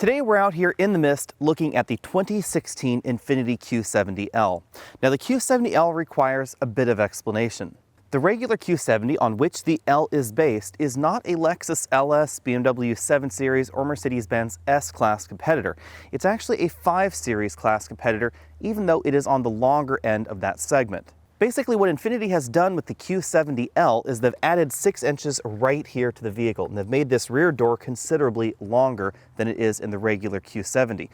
Today we're out here in the mist looking at the 2016 Infiniti Q70L. Now the Q70L requires a bit of explanation. The regular Q70 on which the L is based is not a Lexus LS, BMW 7 Series, or Mercedes-Benz S-Class competitor. It's actually a 5 Series class competitor, even though it is on the longer end of that segment. Basically, what Infiniti has done with the Q70L is they've added 6 inches right here to the vehicle, and they've made this rear door considerably longer than it is in the regular Q70.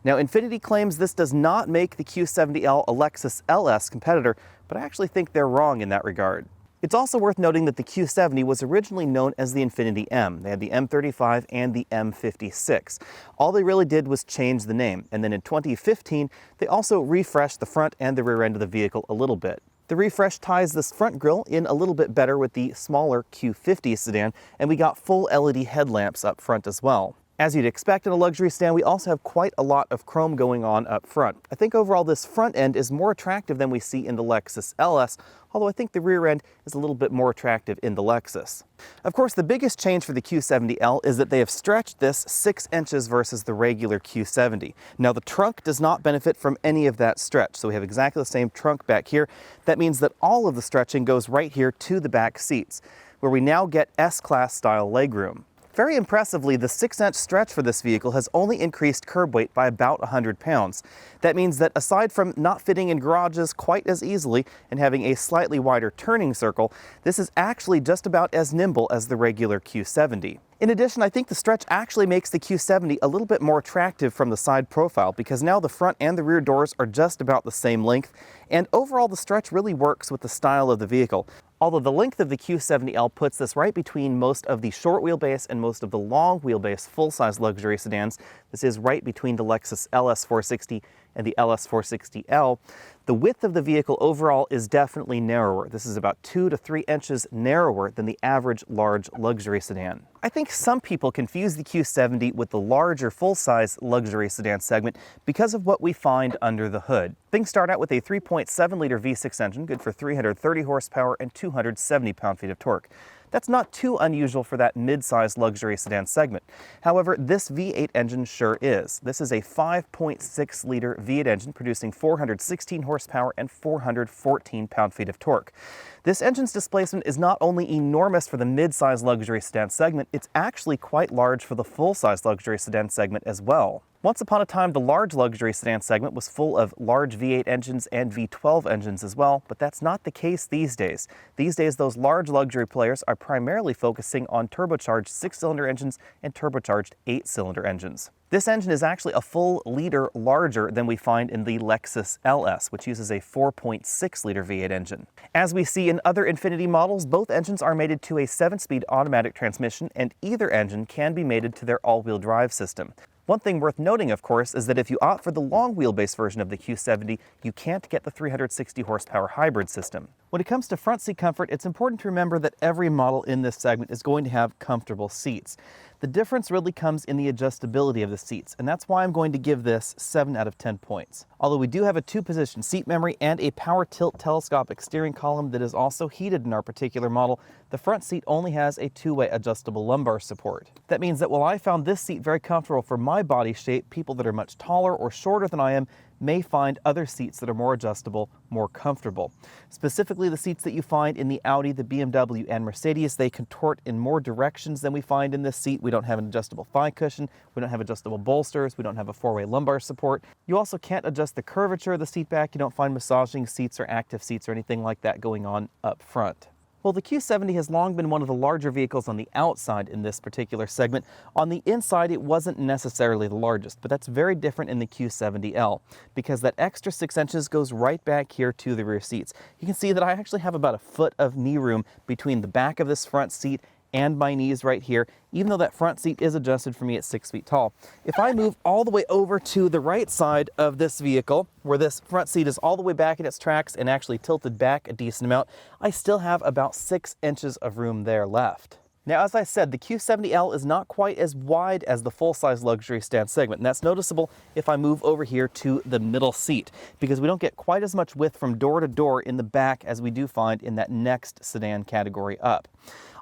Now, Infiniti claims this does not make the Q70L a Lexus LS competitor, but I actually think they're wrong in that regard. It's also worth noting that the Q70 was originally known as the Infiniti M. They had the M35 and the M56. All they really did was change the name, and then in 2015, they also refreshed the front and the rear end of the vehicle a little bit. The refresh ties this front grille in a little bit better with the smaller Q50 sedan, and we got full LED headlamps up front as well. As you'd expect in a luxury sedan, we also have quite a lot of chrome going on up front. I think overall this front end is more attractive than we see in the Lexus LS, although I think the rear end is a little bit more attractive in the Lexus. Of course, the biggest change for the Q70L is that they have stretched this 6 inches versus the regular Q70. Now, the trunk does not benefit from any of that stretch, so we have exactly the same trunk back here. That means that all of the stretching goes right here to the back seats, where we now get S-Class style legroom. Very impressively, the 6-inch stretch for this vehicle has only increased curb weight by about 100 pounds. That means that aside from not fitting in garages quite as easily and having a slightly wider turning circle, this is actually just about as nimble as the regular Q70. In addition, I think the stretch actually makes the Q70 a little bit more attractive from the side profile because now the front and the rear doors are just about the same length, and overall the stretch really works with the style of the vehicle. Although the length of the Q70L puts this right between most of the short wheelbase and most of the long wheelbase full-size luxury sedans. This is right between the Lexus LS 460 and the LS 460L. The width of the vehicle overall is definitely narrower. This is about 2 to 3 inches narrower than the average large luxury sedan. I think some people confuse the Q70 with the larger full-size luxury sedan segment because of what we find under the hood. Things start out with a 3.7-liter V6 engine, good for 330 horsepower and 270 pound-feet of torque. That's not too unusual for that mid-size luxury sedan segment. However, this V8 engine sure is. This is a 5.6-liter V8 engine producing 416 horsepower and 414 pound-feet of torque. This engine's displacement is not only enormous for the mid-size luxury sedan segment, it's actually quite large for the full-size luxury sedan segment as well. Once upon a time, the large luxury sedan segment was full of large V8 engines and V12 engines as well, but that's not the case these days. These days, those large luxury players are primarily focusing on turbocharged 6-cylinder engines and turbocharged 8-cylinder engines. This engine is actually a full liter larger than we find in the Lexus LS, which uses a 4.6-liter V8 engine. As we see in other Infiniti models, both engines are mated to a 7-speed automatic transmission, and either engine can be mated to their all-wheel drive system. One thing worth noting, of course, is that if you opt for the long wheelbase version of the Q70, you can't get the 360 horsepower hybrid system. When it comes to front seat comfort, it's important to remember that every model in this segment is going to have comfortable seats. The difference really comes in the adjustability of the seats, and that's why I'm going to give this 7 out of 10 points. Although we do have a 2-position seat memory and a power tilt telescopic steering column that is also heated in our particular model, the front seat only has a 2-way adjustable lumbar support. That means that while I found this seat very comfortable for my body shape, people that are much taller or shorter than I am may find other seats that are more adjustable, more comfortable. Specifically, the seats that you find in the Audi, the BMW, and Mercedes, they contort in more directions than we find in this seat. We don't have an adjustable thigh cushion, we don't have adjustable bolsters, we don't have a 4-way lumbar support. You also can't adjust the curvature of the seat back. You don't find massaging seats or active seats or anything like that going on up front. Well, the Q70 has long been one of the larger vehicles on the outside in this particular segment. On the inside, it wasn't necessarily the largest, but that's very different in the Q70L because that extra 6 inches goes right back here to the rear seats. You can see that I actually have about a foot of knee room between the back of this front seat and my knees right here, even though that front seat is adjusted for me at 6 feet tall. If I move all the way over to the right side of this vehicle, where this front seat is all the way back in its tracks and actually tilted back a decent amount, I still have about 6 inches of room there left. Now, as I said, the Q70L is not quite as wide as the full-size luxury sedan segment, and that's noticeable if I move over here to the middle seat, because we don't get quite as much width from door to door in the back as we do find in that next sedan category up.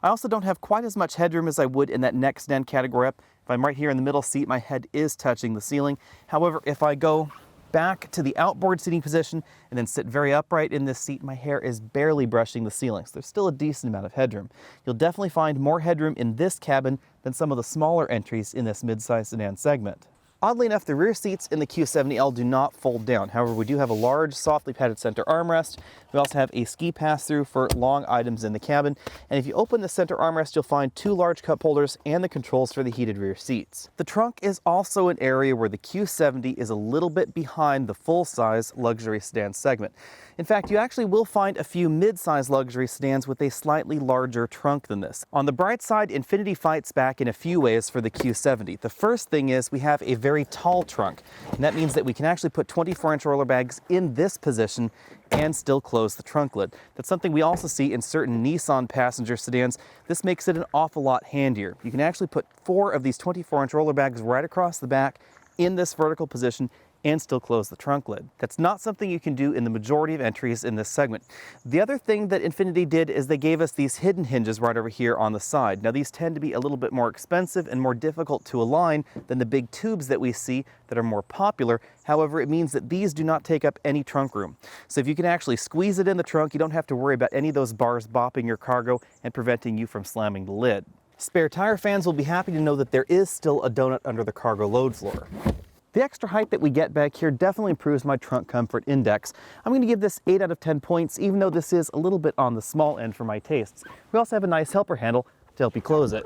I also don't have quite as much headroom as I would in that next sedan category up. If If I'm right here in the middle seat, my head is touching the ceiling. However, if I go back to the outboard seating position and then sit very upright in this seat, my hair is barely brushing the ceiling, so there's still a decent amount of headroom. You'll definitely find more headroom in this cabin than some of the smaller entries in this midsize sedan segment. Oddly enough, the rear seats in the Q70L do not fold down. However, we do have a large, softly padded center armrest. We also have a ski pass-through for long items in the cabin. And if you open the center armrest, you'll find 2 large cup holders and the controls for the heated rear seats. The trunk is also an area where the Q70 is a little bit behind the full-size luxury sedan segment. In fact, you actually will find a few mid-size luxury sedans with a slightly larger trunk than this. On the bright side, Infiniti fights back in a few ways for the Q70. The first thing is we have a very tall trunk, and that means that we can actually put 24-inch roller bags in this position and still close the trunk lid. That's something we also see in certain Nissan passenger sedans. This makes it an awful lot handier. You can actually put 4 of these 24-inch roller bags right across the back in this vertical position and still close the trunk lid. That's not something you can do in the majority of entries in this segment. The other thing that Infiniti did is they gave us these hidden hinges right over here on the side. Now these tend to be a little bit more expensive and more difficult to align than the big tubes that we see that are more popular. However, it means that these do not take up any trunk room. So if you can actually squeeze it in the trunk, you don't have to worry about any of those bars bopping your cargo and preventing you from slamming the lid. Spare tire fans will be happy to know that there is still a donut under the cargo load floor. The extra height that we get back here definitely improves my trunk comfort index. I'm going to give this 8 out of 10 points, even though this is a little bit on the small end for my tastes. We also have a nice helper handle to help you close it.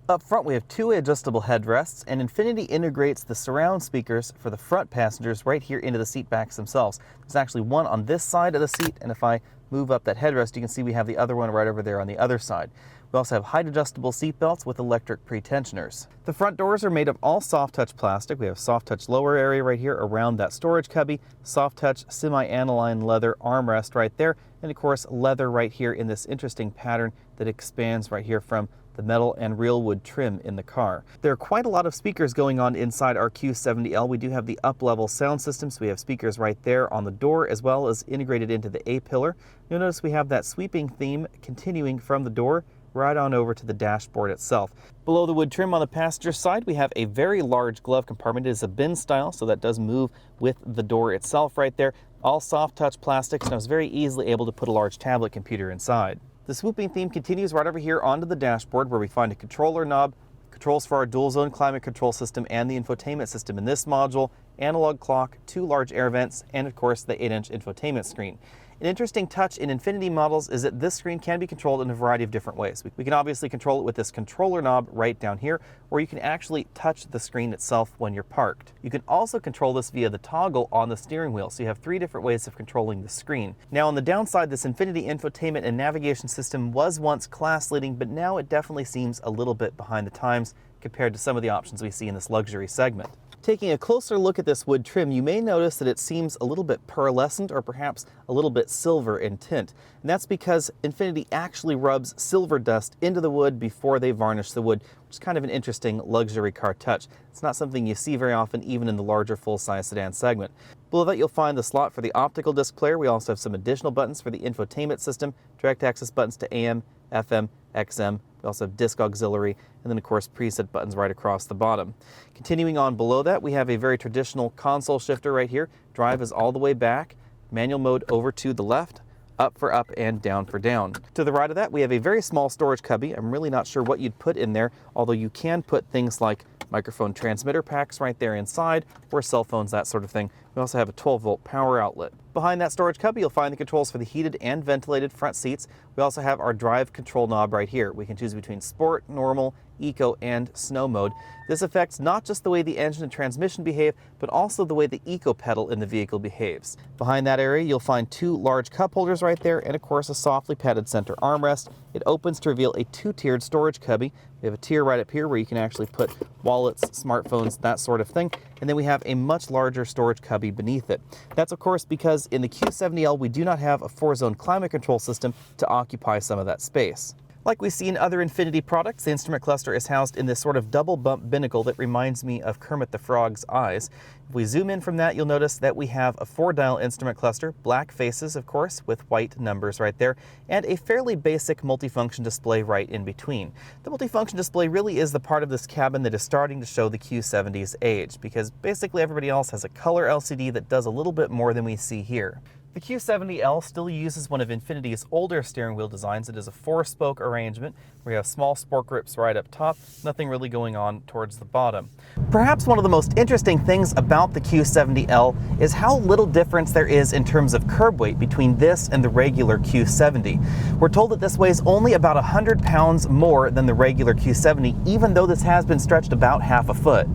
Up front, we have 2 adjustable headrests, and Infiniti integrates the surround speakers for the front passengers right here into the seat backs themselves. There's actually one on this side of the seat, and if I move up that headrest, you can see we have the other one right over there on the other side. We also have height adjustable seat belts with electric pre-tensioners. The front doors are made of all soft touch plastic. We have soft touch lower area right here around that storage cubby, soft touch semi-aniline leather armrest right there, and of course leather right here in this interesting pattern that expands right here from the metal and real wood trim in the car. There are quite a lot of speakers going on inside our Q70L. We do have the up-level sound system, so we have speakers right there on the door as well as integrated into the A-pillar. You'll notice we have that sweeping theme continuing from the door right on over to the dashboard itself. Below the wood trim on the passenger side, we have a very large glove compartment. It is a bin style, so that does move with the door itself right there. All soft touch plastics, and I was very easily able to put a large tablet computer inside. The swooping theme continues right over here onto the dashboard, where we find a controller knob, controls for our dual zone climate control system and the infotainment system in this module, analog clock, 2 large air vents, and of course the 8-inch infotainment screen. An interesting touch in Infiniti models is that this screen can be controlled in a variety of different ways. We can obviously control it with this controller knob right down here, or you can actually touch the screen itself when you're parked. You can also control this via the toggle on the steering wheel, so you have 3 different ways of controlling the screen. Now on the downside, this Infiniti infotainment and navigation system was once class leading, but now it definitely seems a little bit behind the times compared to some of the options we see in this luxury segment. Taking a closer look at this wood trim, you may notice that it seems a little bit pearlescent or perhaps a little bit silver in tint. And that's because Infiniti actually rubs silver dust into the wood before they varnish the wood, which is kind of an interesting luxury car touch. It's not something you see very often, even in the larger full-size sedan segment. Below that, you'll find the slot for the optical disc player. We also have some additional buttons for the infotainment system, direct access buttons to AM, FM, XM. We also have disc auxiliary, and then of course preset buttons right across the bottom. Continuing on below that, we have a very traditional console shifter right here. Drive is all the way back, manual mode over to the left, up for up and down for down. To the right of that, we have a very small storage cubby. I'm really not sure what you'd put in there, although you can put things like microphone transmitter packs right there inside, or cell phones, that sort of thing. We also have a 12-volt power outlet. Behind that storage cubby, you'll find the controls for the heated and ventilated front seats. We also have our drive control knob right here. We can choose between sport, normal, eco, and snow mode. This affects not just the way the engine and transmission behave, but also the way the eco pedal in the vehicle behaves. Behind that area, you'll find 2 large cup holders right there, and of course a softly padded center armrest. It opens to reveal a 2-tiered storage cubby. We have a tier right up here where you can actually put wallets, smartphones, that sort of thing. And then we have a much larger storage cubby beneath it. That's of course because in the Q70L we do not have a 4-zone climate control system to occupy some of that space. Like we see in other Infiniti products, the instrument cluster is housed in this sort of double bump binnacle that reminds me of Kermit the Frog's eyes. If we zoom in from that, you'll notice that we have a 4-dial instrument cluster, black faces of course, with white numbers right there, and a fairly basic multifunction display right in between. The multifunction display really is the part of this cabin that is starting to show the Q70's age, because basically everybody else has a color LCD that does a little bit more than we see here. The Q70L still uses one of Infiniti's older steering wheel designs. It is a 4-spoke arrangement where you have small sport grips right up top, nothing really going on towards the bottom. Perhaps one of the most interesting things about the Q70L is how little difference there is in terms of curb weight between this and the regular Q70. We're told that this weighs only about 100 pounds more than the regular Q70, even though this has been stretched about half a foot.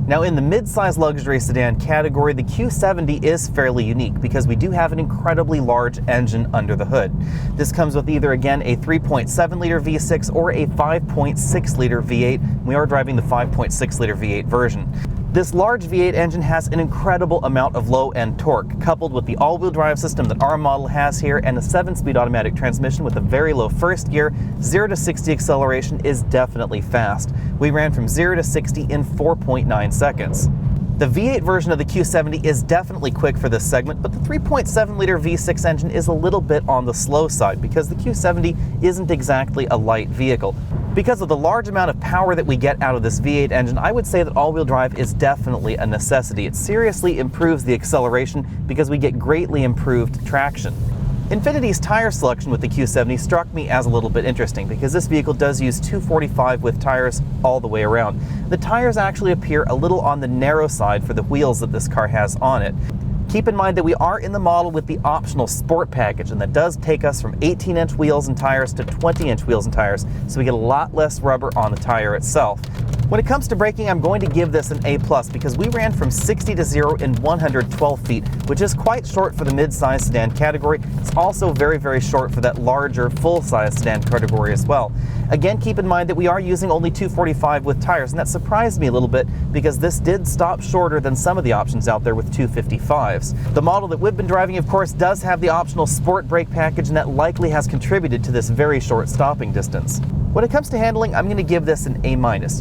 Now in the mid-size luxury sedan category, the Q70 is fairly unique because we do have an incredibly large engine under the hood. This comes with either, again, a 3.7-liter V6 or a 5.6-liter V8. We are driving the 5.6-liter V8 version. This large V8 engine has an incredible amount of low-end torque, coupled with the all-wheel drive system that our model has here and a 7-speed automatic transmission with a very low first gear. 0 to 60 acceleration is definitely fast. We ran from 0 to 60 in 4.9 seconds. The V8 version of the Q70 is definitely quick for this segment, but the 3.7-liter V6 engine is a little bit on the slow side because the Q70 isn't exactly a light vehicle. Because of the large amount of power that we get out of this V8 engine, I would say that all-wheel drive is definitely a necessity. It seriously improves the acceleration because we get greatly improved traction. Infiniti's tire selection with the Q70 struck me as a little bit interesting because this vehicle does use 245 width tires all the way around. The tires actually appear a little on the narrow side for the wheels that this car has on it. Keep in mind that we are in the model with the optional sport package, and that does take us from 18-inch wheels and tires to 20-inch wheels and tires, so we get a lot less rubber on the tire itself. When it comes to braking, I'm going to give this an A+ because we ran from 60 to 0 in 112 feet, which is quite short for the mid-size sedan category. It's also very, very short for that larger full-size sedan category as well. Again, keep in mind that we are using only 245 with tires, and that surprised me a little bit because this did stop shorter than some of the options out there with 255s. The model that we've been driving, of course, does have the optional sport brake package, and that likely has contributed to this very short stopping distance. When it comes to handling, I'm going to give this an A-.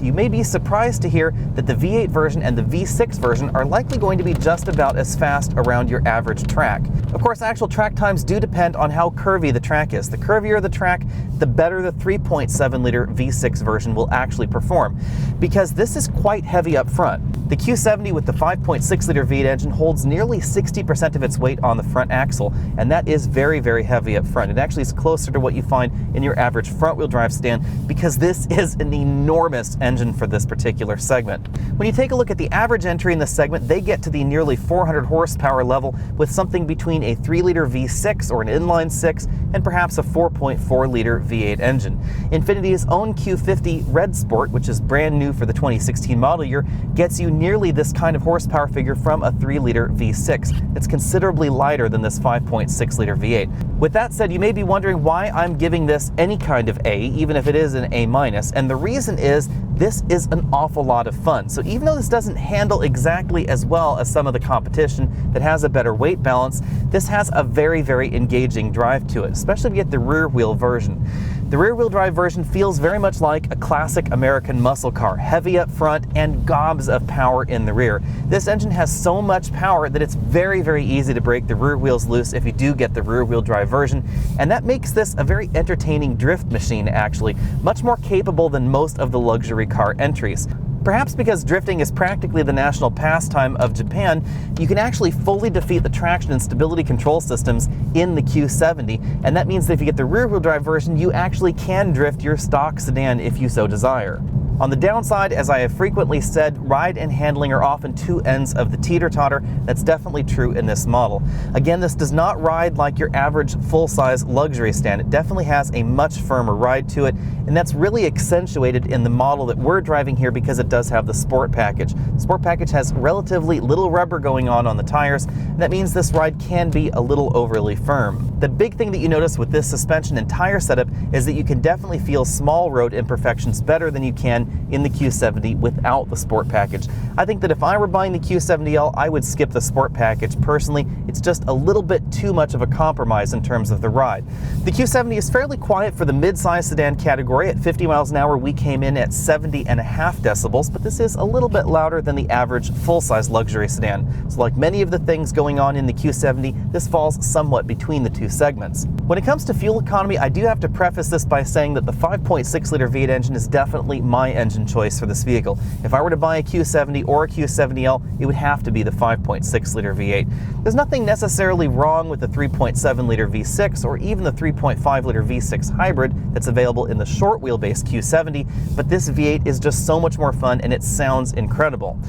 You may be surprised to hear that the V8 version and the V6 version are likely going to be just about as fast around your average track. Of course, actual track times do depend on how curvy the track is. The curvier the track, the better the 3.7-liter V6 version will actually perform, because this is quite heavy up front. The Q70 with the 5.6-liter V8 engine holds nearly 60% of its weight on the front axle, and that is very, very heavy up front. It actually is closer to what you find in your average front-wheel drive sedan because this is an enormous engine for this particular segment. When you take a look at the average entry in this segment, they get to the nearly 400 horsepower level with something between a 3-liter V6 or an inline 6 and perhaps a 4.4-liter V8 engine. Infiniti's own Q50 Red Sport, which is brand new for the 2016 model year, gets you nearly this kind of horsepower figure from a 3-liter V6. It's considerably lighter than this 5.6-liter V8. With that said, you may be wondering why I'm giving this any kind of A, even if it is an A-, and the reason is this is an awful lot of fun. So even though this doesn't handle exactly as well as some of the competition that has a better weight balance, this has a very, very engaging drive to it, especially if you get the rear wheel version. The rear wheel drive version feels very much like a classic American muscle car, heavy up front and gobs of power in the rear. This engine has so much power that it's very, very easy to break the rear wheels loose if you do get the rear wheel drive version, and that makes this a very entertaining drift machine actually, much more capable than most of the luxury car entries. Perhaps because drifting is practically the national pastime of Japan, you can actually fully defeat the traction and stability control systems in the Q70, and that means that if you get the rear-wheel drive version, you actually can drift your stock sedan if you so desire. On the downside, as I have frequently said, ride and handling are often two ends of the teeter-totter. That's definitely true in this model. Again, this does not ride like your average full-size luxury sedan. It definitely has a much firmer ride to it, and that's really accentuated in the model that we're driving here because it does have the sport package. The sport package has relatively little rubber going on the tires, and that means this ride can be a little overly firm. The big thing that you notice with this suspension and tire setup is that you can definitely feel small road imperfections better than you can option in the Q70 without the Sport package. I think that if I were buying the Q70L, I would skip the Sport package. Personally, it's just a little bit too much of a compromise in terms of the ride. The Q70 is fairly quiet for the mid-size sedan category. At 50 miles an hour, we came in at 70.5 decibels, but this is a little bit louder than the average full-size luxury sedan. So like many of the things going on in the Q70, this falls somewhat between the two segments. When it comes to fuel economy, I do have to preface this by saying that the 5.6-liter V8 engine is definitely my engine choice for this vehicle. If I were to buy a Q70 or a Q70L, it would have to be the 5.6-liter V8. There's nothing necessarily wrong with the 3.7-liter V6 or even the 3.5-liter V6 hybrid that's available in the short wheelbase Q70, but this V8 is just so much more fun and it sounds incredible.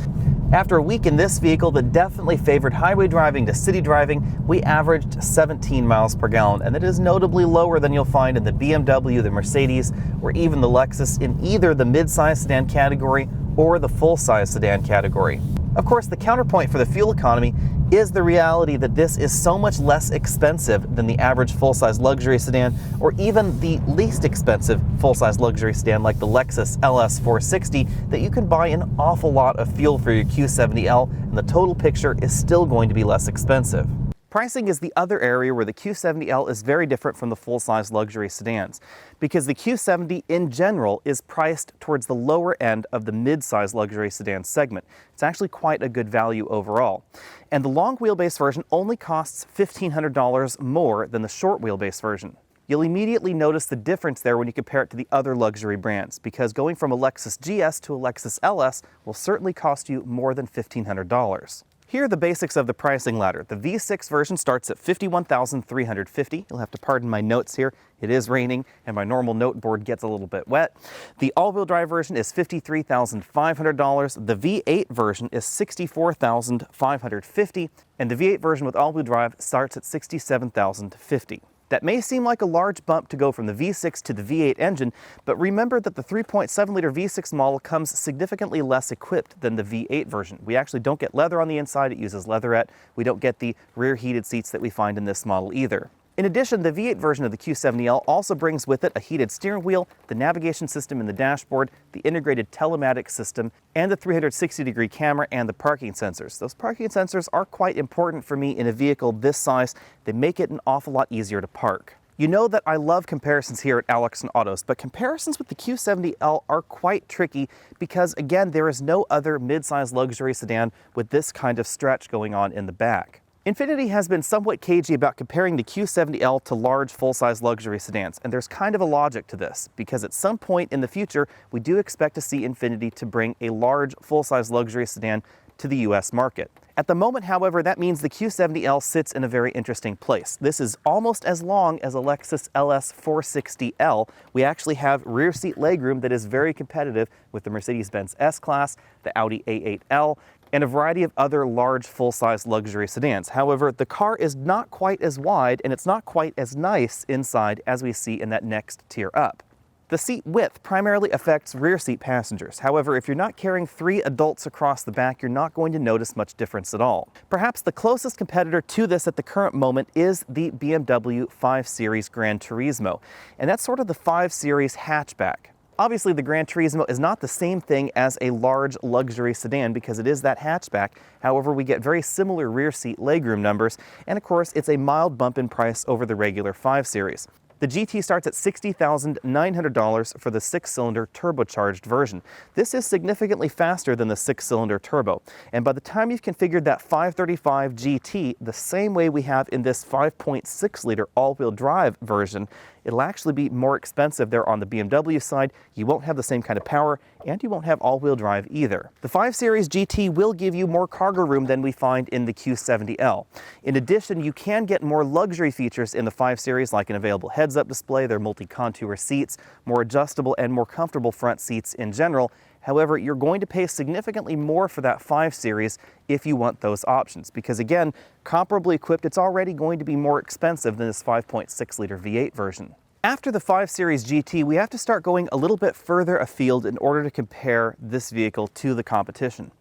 After a week in this vehicle that definitely favored highway driving to city driving, we averaged 17 miles per gallon, and that is notably lower than you'll find in the BMW, the Mercedes, or even the Lexus in either the mid-size sedan category or the full-size sedan category. Of course, the counterpoint for the fuel economy is the reality that this is so much less expensive than the average full-size luxury sedan, or even the least expensive full-size luxury sedan like the Lexus LS 460, that you can buy an awful lot of fuel for your Q70L, and the total picture is still going to be less expensive. Pricing is the other area where the Q70L is very different from the full-size luxury sedans, because the Q70 in general is priced towards the lower end of the mid-size luxury sedan segment. It's actually quite a good value overall. And the long wheelbase version only costs $1,500 more than the short wheelbase version. You'll immediately notice the difference there when you compare it to the other luxury brands, because going from a Lexus GS to a Lexus LS will certainly cost you more than $1,500. Here are the basics of the pricing ladder. The V6 version starts at $51,350. You'll have to pardon my notes here. It is raining and my normal note board gets a little bit wet. The all-wheel drive version is $53,500. The V8 version is $64,550. And the V8 version with all-wheel drive starts at $67,050. That may seem like a large bump to go from the V6 to the V8 engine, but remember that the 3.7-liter V6 model comes significantly less equipped than the V8 version. We actually don't get leather on the inside, it uses leatherette. We don't get the rear heated seats that we find in this model either. In addition, the V8 version of the Q70L also brings with it a heated steering wheel, the navigation system in the dashboard, the integrated telematics system, and the 360-degree camera and the parking sensors. Those parking sensors are quite important for me in a vehicle this size. They make it an awful lot easier to park. You know that I love comparisons here at Alex and Autos, but comparisons with the Q70L are quite tricky because, again, there is no other mid-size luxury sedan with this kind of stretch going on in the back. Infiniti has been somewhat cagey about comparing the Q70L to large full-size luxury sedans, and there's kind of a logic to this, because at some point in the future, we do expect to see Infiniti to bring a large full-size luxury sedan to the US market. At the moment, however, that means the Q70L sits in a very interesting place. This is almost as long as a Lexus LS 460L. We actually have rear seat legroom that is very competitive with the Mercedes-Benz S-Class, the Audi A8L, and a variety of other large full-size luxury sedans. However, the car is not quite as wide and it's not quite as nice inside as we see in that next tier up. The seat width primarily affects rear seat passengers. However, if you're not carrying 3 adults across the back, you're not going to notice much difference at all. Perhaps the closest competitor to this at the current moment is the BMW 5 Series Gran Turismo, and that's sort of the 5 Series hatchback. Obviously, the Gran Turismo is not the same thing as a large luxury sedan because it is that hatchback. However, we get very similar rear seat legroom numbers, and of course, it's a mild bump in price over the regular 5 Series. The GT starts at $60,900 for the 6-cylinder turbocharged version. This is significantly faster than the 6-cylinder turbo, and by the time you've configured that 535 GT the same way we have in this 5.6-liter all-wheel drive version, it'll actually be more expensive there on the BMW side. You won't have the same kind of power, and you won't have all-wheel drive either. The 5 Series GT will give you more cargo room than we find in the Q70L. In addition, you can get more luxury features in the 5 Series, like an available heads-up display, their multi-contour seats, more adjustable and more comfortable front seats in general. However, you're going to pay significantly more for that 5 Series if you want those options, because again, comparably equipped, it's already going to be more expensive than this 5.6-liter V8 version. After the 5 Series GT, we have to start going a little bit further afield in order to compare this vehicle to the competition.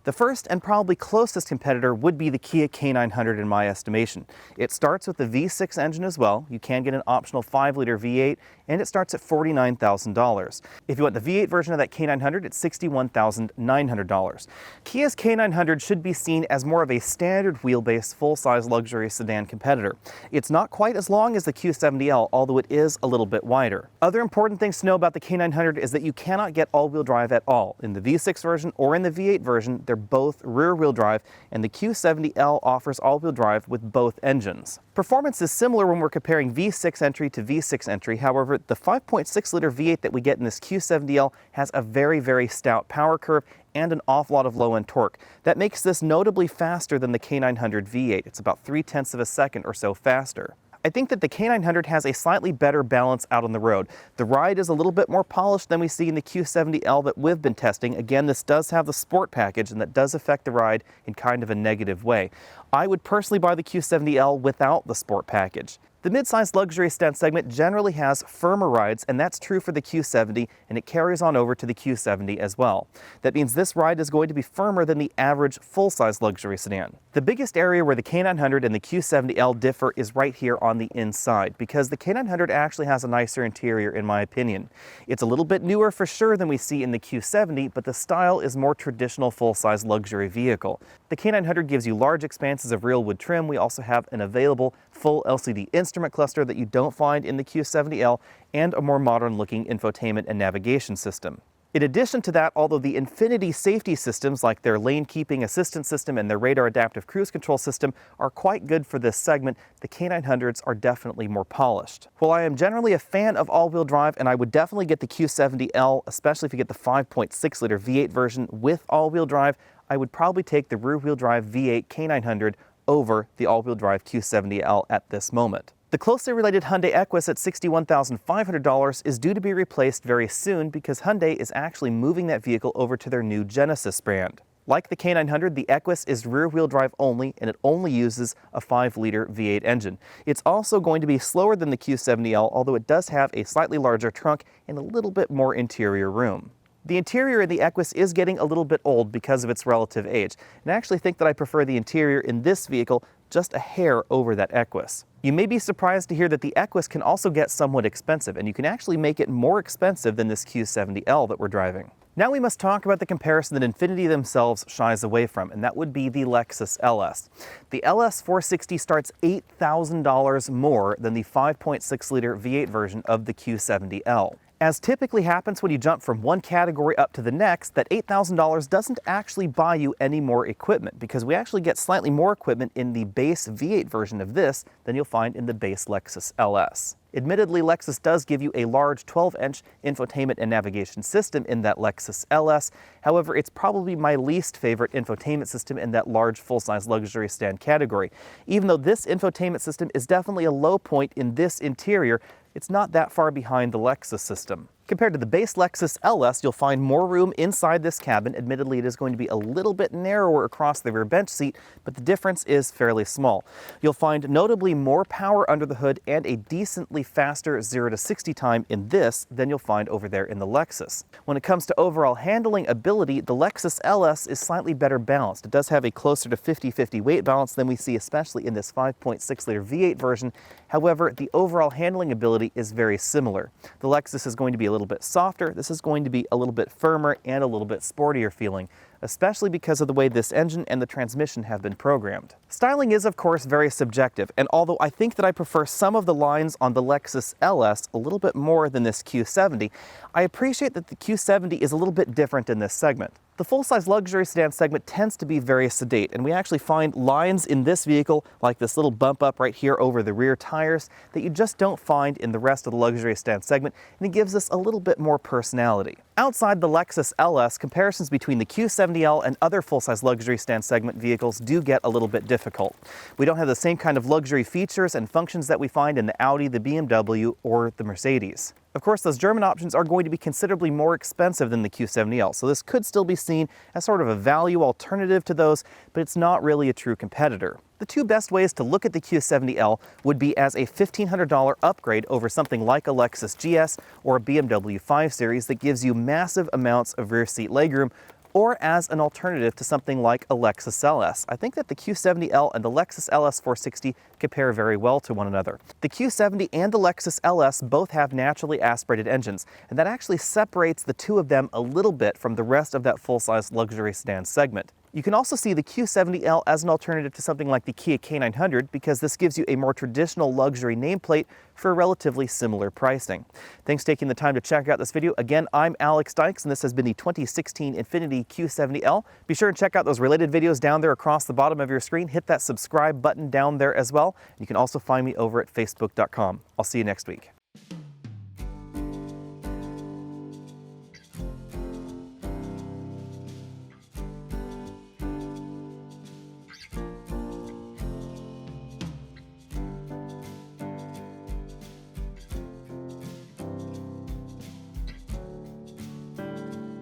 The first and probably closest competitor would be the Kia K900 in my estimation. It starts with the V6 engine as well. You can get an optional 5-liter V8, and it starts at $49,000. If you want the V8 version of that K900, it's $61,900. Kia's K900 should be seen as more of a standard wheelbase, full-size luxury sedan competitor. It's not quite as long as the Q70L, although it is a little bit wider. Other important things to know about the K900 is that you cannot get all-wheel drive at all. In the V6 version or in the V8 version, they're both rear-wheel drive, and the Q70L offers all-wheel drive with both engines. Performance is similar when we're comparing V6 entry to V6 entry. However, the 5.6-liter V8 that we get in this Q70L has a very stout power curve and an awful lot of low-end torque. That makes this notably faster than the K900 V8. It's about 0.3 of a second or so faster. I think that the K900 has a slightly better balance out on the road. The ride is a little bit more polished than we see in the Q70L that we've been testing. Again, this does have the sport package, and that does affect the ride in kind of a negative way. I would personally buy the Q70L without the sport package. The midsize luxury sedan segment generally has firmer rides, and that's true for the Q70, and it carries on over to the Q70 as well. That means this ride is going to be firmer than the average full-size luxury sedan. The biggest area where the K900 and the Q70L differ is right here on the inside, because the K900 actually has a nicer interior in my opinion. It's a little bit newer for sure than we see in the Q70, but the style is more traditional full-size luxury vehicle. The K900 gives you large expanses of real wood trim. We also have an available full LCD instrument cluster that you don't find in the Q70L, and a more modern looking infotainment and navigation system. In addition to that, although the Infiniti safety systems like their lane keeping assistance system and their radar adaptive cruise control system are quite good for this segment, the K900s are definitely more polished. While I am generally a fan of all-wheel drive, and I would definitely get the Q70L, especially if you get the 5.6-liter V8 version with all-wheel drive, I would probably take the rear-wheel drive V8 K900 over the all-wheel drive Q70L at this moment. The closely related Hyundai Equus at $61,500 is due to be replaced very soon because Hyundai is actually moving that vehicle over to their new Genesis brand. Like the K900, the Equus is rear-wheel drive only, and it only uses a 5-liter V8 engine. It's also going to be slower than the Q70L, although it does have a slightly larger trunk and a little bit more interior room. The interior in the Equus is getting a little bit old because of its relative age, and I actually think that I prefer the interior in this vehicle just a hair over that Equus. You may be surprised to hear that the Equus can also get somewhat expensive, and you can actually make it more expensive than this Q70L that we're driving. Now we must talk about the comparison that Infiniti themselves shies away from, and that would be the Lexus LS. The LS 460 starts $8,000 more than the 5.6-liter V8 version of the Q70L. As typically happens when you jump from one category up to the next, that $8,000 doesn't actually buy you any more equipment, because we actually get slightly more equipment in the base V8 version of this than you'll find in the base Lexus LS. Admittedly, Lexus does give you a large 12-inch infotainment and navigation system in that Lexus LS. However, it's probably my least favorite infotainment system in that large full-size luxury sedan category. Even though this infotainment system is definitely a low point in this interior, it's not that far behind the Lexus system. Compared to the base Lexus LS, you'll find more room inside this cabin. Admittedly, it is going to be a little bit narrower across the rear bench seat, but the difference is fairly small. You'll find notably more power under the hood and a decently faster 0 to 60 time in this than you'll find over there in the Lexus. When it comes to overall handling ability, the Lexus LS is slightly better balanced. It does have a closer to 50-50 weight balance than we see especially in this 5.6-liter V8 version. However, the overall handling ability is very similar. The Lexus is going to be a little bit softer. This is going to be a little bit firmer and a little bit sportier feeling, especially because of the way this engine and the transmission have been programmed. Styling is, of course, very subjective, and although I think that I prefer some of the lines on the Lexus LS a little bit more than this Q70, I appreciate that the Q70 is a little bit different in this segment. The full-size luxury sedan segment tends to be very sedate, and we actually find lines in this vehicle, like this little bump up right here over the rear tires, that you just don't find in the rest of the luxury sedan segment, and it gives us a little bit more personality. Outside the Lexus LS, comparisons between the Q70L and other full-size luxury sedan segment vehicles do get a little bit difficult. We don't have the same kind of luxury features and functions that we find in the Audi, the BMW, or the Mercedes. Of course, those German options are going to be considerably more expensive than the Q70L, so this could still be seen as sort of a value alternative to those, but it's not really a true competitor. The two best ways to look at the Q70L would be as a $1,500 upgrade over something like a Lexus GS or a BMW 5 Series that gives you massive amounts of rear seat legroom, or as an alternative to something like a Lexus LS. I think that the Q70L and the Lexus LS 460 compare very well to one another. The Q70 and the Lexus LS both have naturally aspirated engines, and that actually separates the two of them a little bit from the rest of that full-size luxury sedan segment. You can also see the Q70L as an alternative to something like the Kia K900 because this gives you a more traditional luxury nameplate for relatively similar pricing. Thanks for taking the time to check out this video. Again, I'm Alex Dykes, and this has been the 2016 Infiniti Q70L. Be sure and check out those related videos down there across the bottom of your screen. Hit that subscribe button down there as well. You can also find me over at facebook.com. I'll see you next week.